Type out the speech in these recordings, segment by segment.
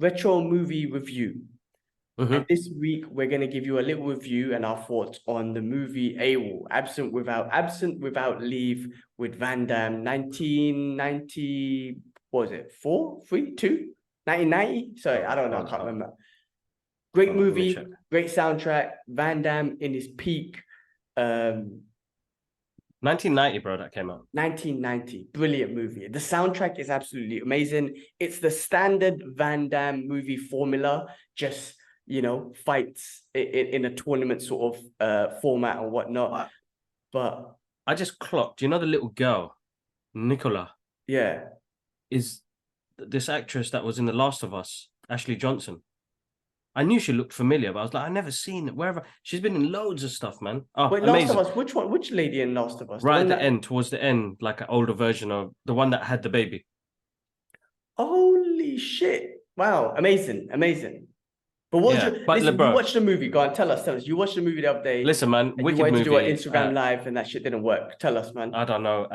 retro movie review. Mm-hmm. And this week we're going to give you a little review and our thoughts on the movie A.W.O.L, Absent Without Leave, with Van Damme, 1990, what was it, 1990? Sorry, I don't know, I can't remember. Great movie, great soundtrack, Van Damme in his peak. 1990, bro, that came out. 1990, brilliant movie. The soundtrack is absolutely amazing. It's the standard Van Damme movie formula, just, you know, fights in a tournament sort of format and whatnot. But I just clocked, you know, the little girl, Nicola. Yeah. Is this actress that was in The Last of Us, Ashley Johnson. I knew she looked familiar, but I was like, I've never seen it. Wherever she's been in loads of stuff, man. Oh, wait, amazing. Last of Us, which one? Which lady in Last of Us? Right at the end, towards the end, like an older version of the one that had the baby. Holy shit. Wow, amazing, amazing. But listen, you watched the movie. Go on, tell us. You watched the movie the other day. Listen, man, wicked movie. You wanted to do an Instagram live and that shit didn't work. Tell us, man. I don't know.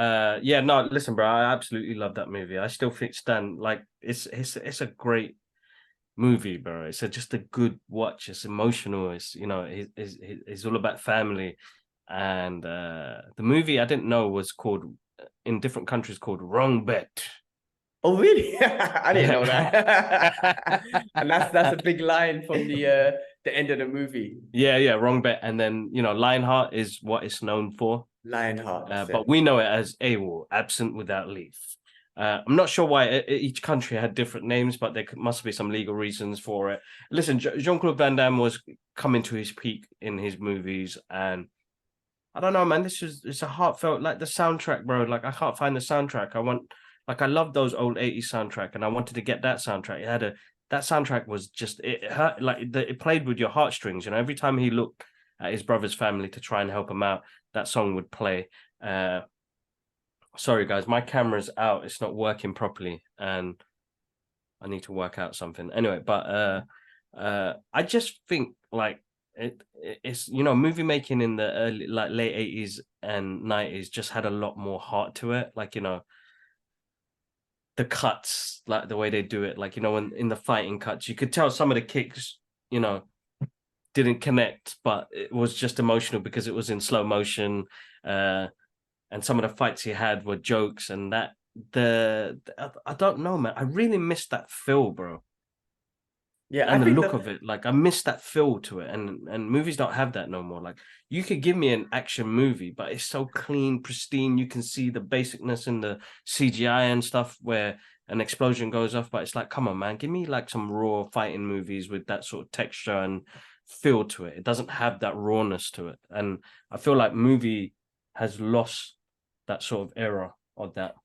Yeah, no, listen, bro, I absolutely love that movie. I still think it's a great movie, bro. It's just a good watch. It's emotional. It's, you know, it's all about family. And the movie I didn't know was called, in different countries, called Wrong Bet. Oh, really? I didn't know that. And that's a big line from the end of the movie. Yeah, Wrong Bet. And then, you know, LionHeart is what it's known for. LionHeart. But we know it as A.W.O.L, Absent Without Leave. I'm not sure why each country had different names, but there must be some legal reasons for it. Listen, Jean-Claude Van Damme was coming to his peak in his movies, and I don't know, man. It's a heartfelt, like the soundtrack, bro. Like I can't find the soundtrack. I love those old 80s soundtrack, and I wanted to get that soundtrack. That soundtrack was just, it hurt, like it played with your heartstrings. You know, every time he looked at his brother's family to try and help him out, that song would play. Sorry guys, my camera's out. It's not working properly, and I need to work out something. Anyway, but I just think like it's, you know, movie making in the early, like late 80s and 90s just had a lot more heart to it. Like, you know, the cuts, like the way they do it, like, you know, when in the fighting cuts, you could tell some of the kicks, you know, didn't connect, but it was just emotional because it was in slow motion. And some of the fights he had were jokes, and I don't know, man. I really missed that feel, bro. Yeah, and the look of it, like I miss that feel to it, and movies don't have that no more. Like you could give me an action movie, but it's so clean, pristine. You can see the basicness in the CGI and stuff where an explosion goes off, but it's like, come on, man, give me like some raw fighting movies with that sort of texture and feel to it. It doesn't have that rawness to it, and I feel like movie has lost that sort of era of that.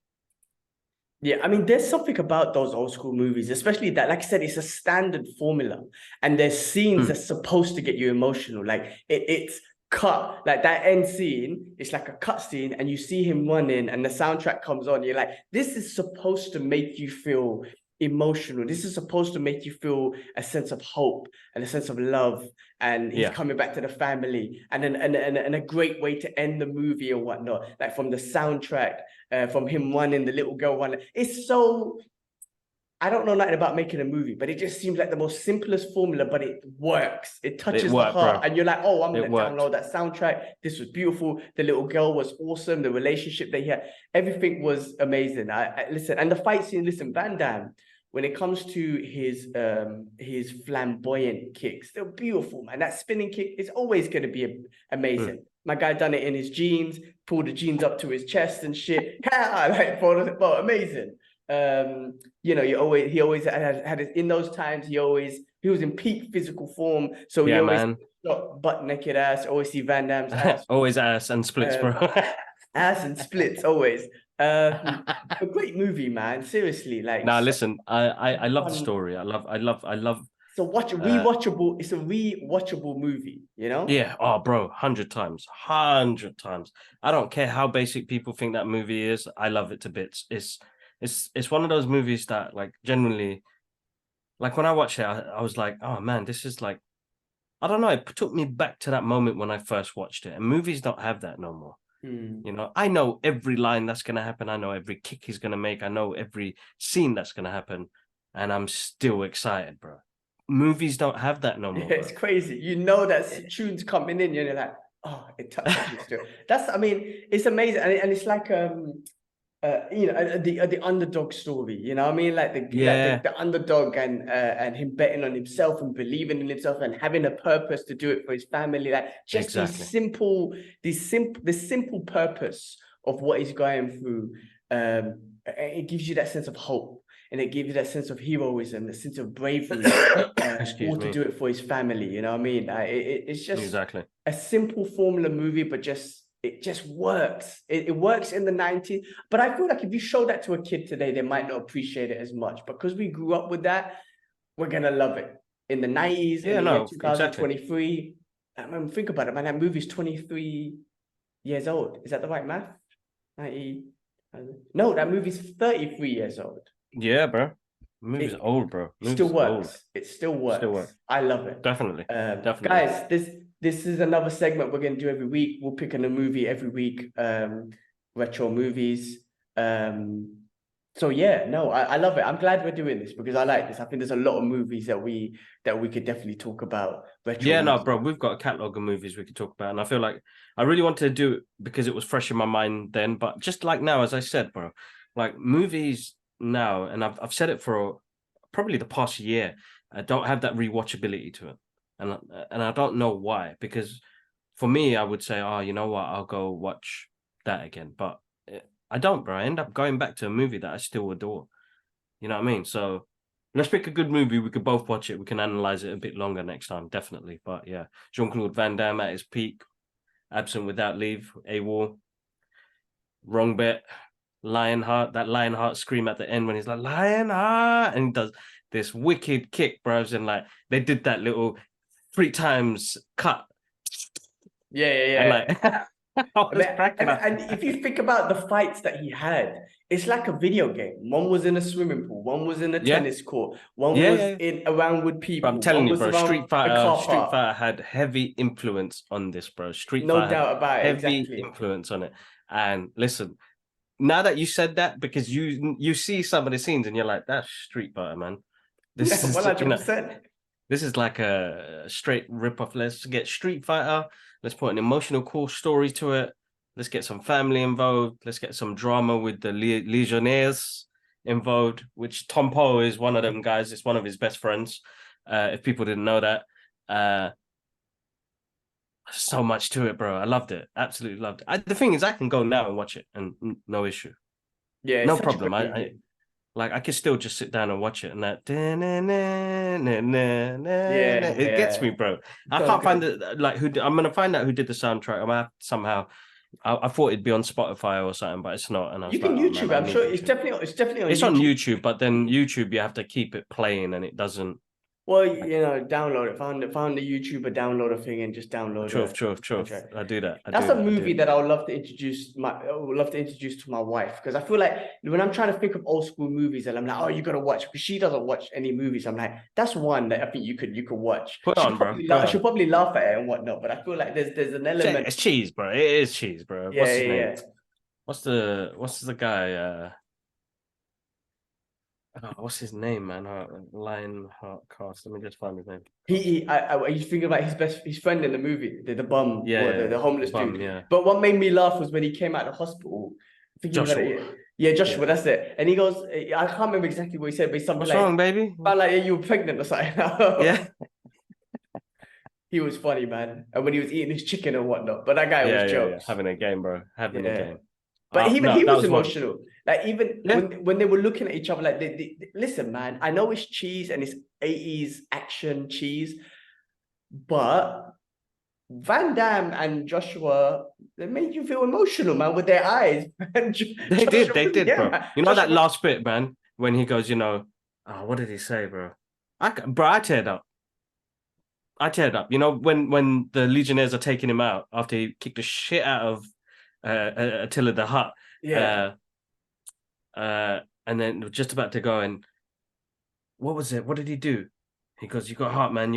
Yeah, I mean, there's something about those old school movies, especially that, like I said, it's a standard formula, and there's scenes that's supposed to get you emotional. Like it's cut, like that end scene, it's like a cut scene, and you see him running, and the soundtrack comes on. You're like, this is supposed to make you feel emotional. This is supposed to make you feel a sense of hope and a sense of love, and he's coming back to the family, and then and a great way to end the movie or whatnot, like from the soundtrack, from him running, the little girl running. It's so, I don't know nothing about making a movie, but it just seems like the most simplest formula, but it works. It touches the heart, bro. And you're like, oh, I'm gonna download that soundtrack. This was beautiful. The little girl was awesome. The relationship they had, everything was amazing. I listen, and the fight scene. Listen, Van Damme, when it comes to his flamboyant kicks, they're beautiful, man. That spinning kick is always going to be amazing. My guy done it in his jeans, pulled the jeans up to his chest and shit. Like, bro, amazing. You know, he always had it in those times. He was in peak physical form, so he always got butt naked ass. Always see Van Damme's ass, always ass and splits, bro. Ass and splits, always. A great movie, man. Seriously, like. Now, listen, I love the story. I love. So rewatchable. It's a rewatchable movie, you know. Yeah. Oh, bro, 100 times. I don't care how basic people think that movie is. I love it to bits. It's one of those movies that, like, generally, like when I watched it, I was like, oh man, this is like, I don't know. It took me back to that moment when I first watched it, and movies don't have that no more. You know, I know every line that's going to happen. I know every kick he's going to make. I know every scene that's going to happen. and I'm still excited, bro. Movies don't have that no more. Yeah, it's crazy. You know that tune's coming in, you're like, oh, it touches me still. That's, I mean, it's amazing, and it's like you know, the underdog story. You know what I mean? Like the underdog and him betting on himself and believing in himself and having a purpose to do it for his family. Like just this simple purpose of what he's going through. It gives you that sense of hope. And it gives you that sense of heroism, the sense of bravery, all to do it for his family. You know what I mean? It's just a simple formula movie, but it just works. It works in the 90s. But I feel like if you show that to a kid today, they might not appreciate it as much. Because we grew up with that, we're going to love it. In the 90s, in the year 2023, I mean, think about it, man. That movie's 23 years old. Is that the right math? 90? No, that movie's 33 years old. Yeah, bro. Movie's old, bro. It still works. It still works. I love it. Definitely. Guys, this is another segment we're going to do every week. We'll pick on a movie every week, retro movies. So yeah, no, I love it. I'm glad we're doing this because I like this. I think there's a lot of movies that we could definitely talk about. Yeah, no, bro, we've got a catalog of movies we could talk about, and I feel like I really wanted to do it because it was fresh in my mind then. But just like now, as I said, bro, like movies now, and I've said it for probably the past year, I don't have that rewatchability to it, and I don't know why. Because for me, I would say, oh, you know what, I'll go watch that again, but I don't, bro. I end up going back to a movie that I still adore. You know what I mean? So let's pick a good movie. We could both watch it. We can analyze it a bit longer next time, definitely. But yeah, Jean-Claude Van Damme at his peak, Absent Without Leave, A.W.O.L, Wrong Bet, LionHeart, that LionHeart scream at the end when he's like, LionHeart, and he does this wicked kick, bros, and like they did that little 3 times cut. Yeah. And like and if you think about the fights that he had, it's like a video game. One was in a swimming pool, one was in a tennis court, one was in around with people. But I'm telling you, bro, Street Fighter had heavy influence on this, bro. No doubt about it. Heavy influence on it. And listen, now that you said that, because you see some of the scenes and you're like, that's Street Fighter, man. This is 100%. This is like a straight rip-off. Let's get Street Fighter. Let's put an emotional, cool story to it. Let's get some family involved. Let's get some drama with the Legionnaires involved, which Tom Poe is one of them guys. It's one of his best friends, if people didn't know that. So much to it, bro. I loved it. Absolutely loved it. The thing is, I can go now and watch it and no issue. Yeah, no problem. I could still just sit down and watch it, and that it gets me, bro. I can't find it. Like, I'm gonna find out who did the soundtrack. I'm gonna have to somehow. I thought it'd be on Spotify or something, but it's not. And you can YouTube. I'm sure it's definitely on. It's on YouTube, but then YouTube, you have to keep it playing, and it doesn't. Well, you know, download it. Found the YouTuber downloader thing and just download it. True. I do that. That's a movie that I would love to introduce to my wife, because I feel like when I'm trying to think of old school movies and I'm like, oh, you gotta watch, because she doesn't watch any movies. I'm like, that's one that I think you could watch. Put on, bro. She'll probably laugh at it and whatnot, but I feel like there's an element. It's cheese, bro. It is cheese, bro. Yeah, what's his name? What's the guy? What's his name, man? LionHeart cast. Let me just find his name. Are you thinking about his friend in the movie, the bum, the homeless dude? Yeah. But what made me laugh was when he came out of the hospital. Joshua. Joshua, that's it. And he goes, I can't remember exactly what he said, but something what's wrong, baby? About like, you were pregnant or something. Yeah. He was funny, man. And when he was eating his chicken and whatnot. But that guy was jokes. Having a game, bro. Having a game. But he was emotional. Like, even when they were looking at each other, like, they listen, man, I know it's cheese and it's 80s action cheese, but Van Damme and Joshua, they made you feel emotional, man, with their eyes. They did, bro. You know, that last bit, man, when he goes, you know, what did he say, bro? I teared up. You know, when the Legionnaires are taking him out after he kicked the shit out of Attila the Hutt. And then just about to go, and what was it? What did he do? He goes, you got heart, man.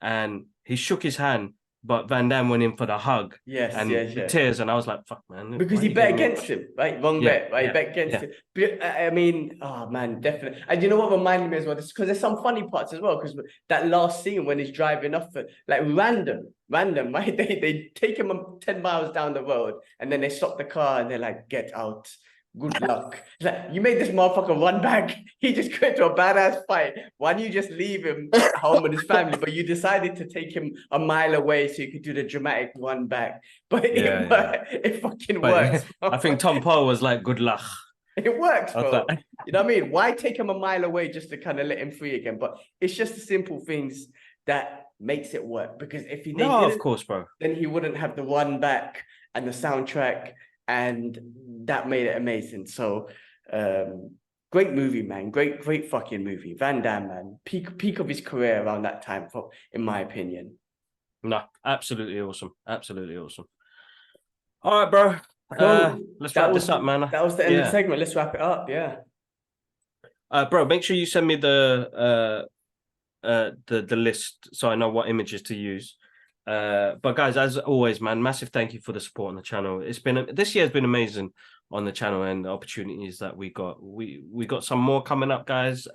And he shook his hand, but Van Damme went in for the hug Yes, and yes, the yes. tears, and I was like, "Fuck, man!" Because why he are you bet getting me? against him, right? Wrong Yeah, bet, right? yeah, He bet against yeah. him. But I mean, oh man, definitely. And you know what reminded me as well? Because there's some funny parts as well. Because that last scene when he's driving off, like random, right? They take him 10 miles down the road, and then they stop the car and they're like, "Get out. Good luck." It's like, you made this motherfucker run back. He just got into a badass fight. Why don't you just leave him at home with his family? But you decided to take him a mile away so you could do the dramatic run back. But Yeah. it fucking But works. I think Tom Poe was like, "Good luck." It works, I was bro. like, You know what I mean? Why take him a mile away just to kind of let him free again? But it's just the simple things that makes it work. Because if they "No, of didn't, course, bro." then he wouldn't have the run back and the soundtrack, and that made it amazing. So great movie, man. Great fucking movie. Van Damme, man. Peak of his career around that time, in my opinion. No, absolutely awesome. Absolutely awesome. All right, bro. Cool. Let's wrap this up, man. That was the end of the segment. Let's wrap it up. Yeah. Bro, make sure you send me the list so I know what images to use. But guys, as always, man, massive thank you for the support on the channel. This year has been amazing on the channel and the opportunities that we got. We got some more coming up, guys.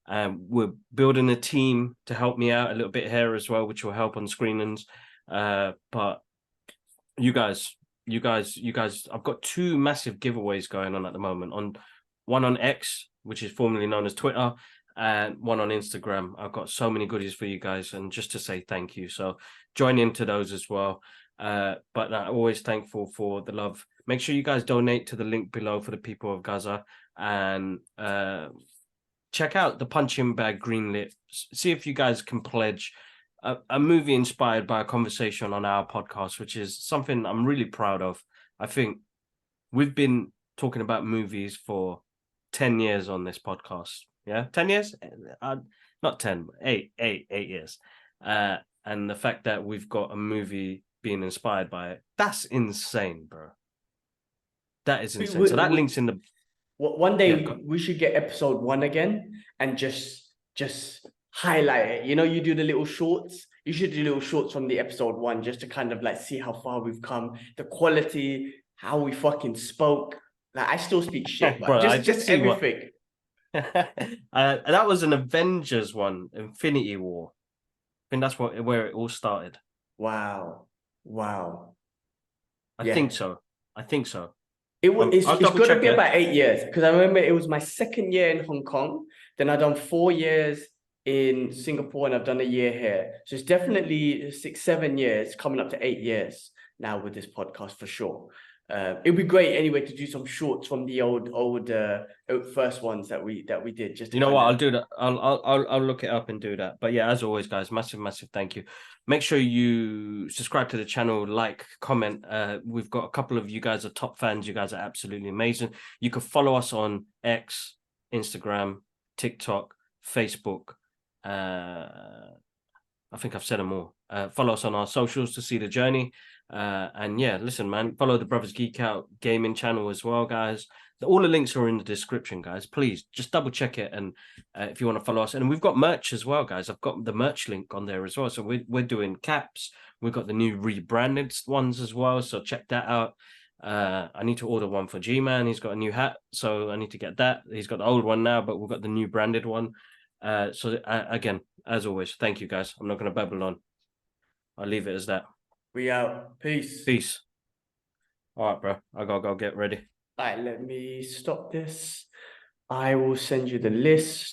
We're building a team to help me out a little bit here as well, which will help on screenings. But you guys, I've got 2 massive giveaways going on at the moment. One on X, which is formerly known as Twitter, and one on Instagram. I've got so many goodies for you guys, and just to say thank you. So join into those as well. But I'm always thankful for the love. Make sure you guys donate to the link below for the people of Gaza, and check out the Punching Bag Greenlit. See if you guys can pledge a movie inspired by a conversation on our podcast, which is something I'm really proud of. I think we've been talking about movies for 10 years on this podcast. Yeah, 10 years? Not 10, 8 years. And the fact that we've got a movie being inspired by it, that's insane, bro. That is insane. So that link's in the... One day we should get episode 1 again and just highlight it. You know, you do the little shorts. You should do little shorts from the episode 1 just to kind of like see how far we've come, the quality, how we fucking spoke. Like I still speak shit, bro, but just everything. That was an Avengers one, Infinity War. I think that's where it all started. Wow. I think so. It's got to be about 8 years because I remember it was my 2nd year in Hong Kong. Then I've done 4 years in Singapore and I've done a year here. So it's definitely 6, 7 years, coming up to 8 years now with this podcast for sure. It'd be great anyway to do some shorts from the old first ones that we did. Just you know what, I'll do that. I'll look it up and do that. But yeah, as always, guys, massive thank you. Make sure you subscribe to the channel, like, comment. We've got a couple of you guys are top fans. You guys are absolutely amazing. You can follow us on X, Instagram, TikTok, Facebook. I think I've said them all. Follow us on our socials to see the journey. And yeah, listen, man, follow the Brothers Geek Out gaming channel as well, guys. All the links are in the description, guys. Please just double check it. And if you want to follow us, and we've got merch as well, guys. I've got the merch link on there as well. So we're doing caps. We've got the new rebranded ones as well. So check that out. I need to order one for G-Man. He's got a new hat, so I need to get that. He's got the old one now, but we've got the new branded one. Again, as always, thank you, guys. I'm not going to babble on. I'll leave it as that. We out. Peace. Peace. All right, bro. I gotta go get ready. All right, let me stop this. I will send you the list.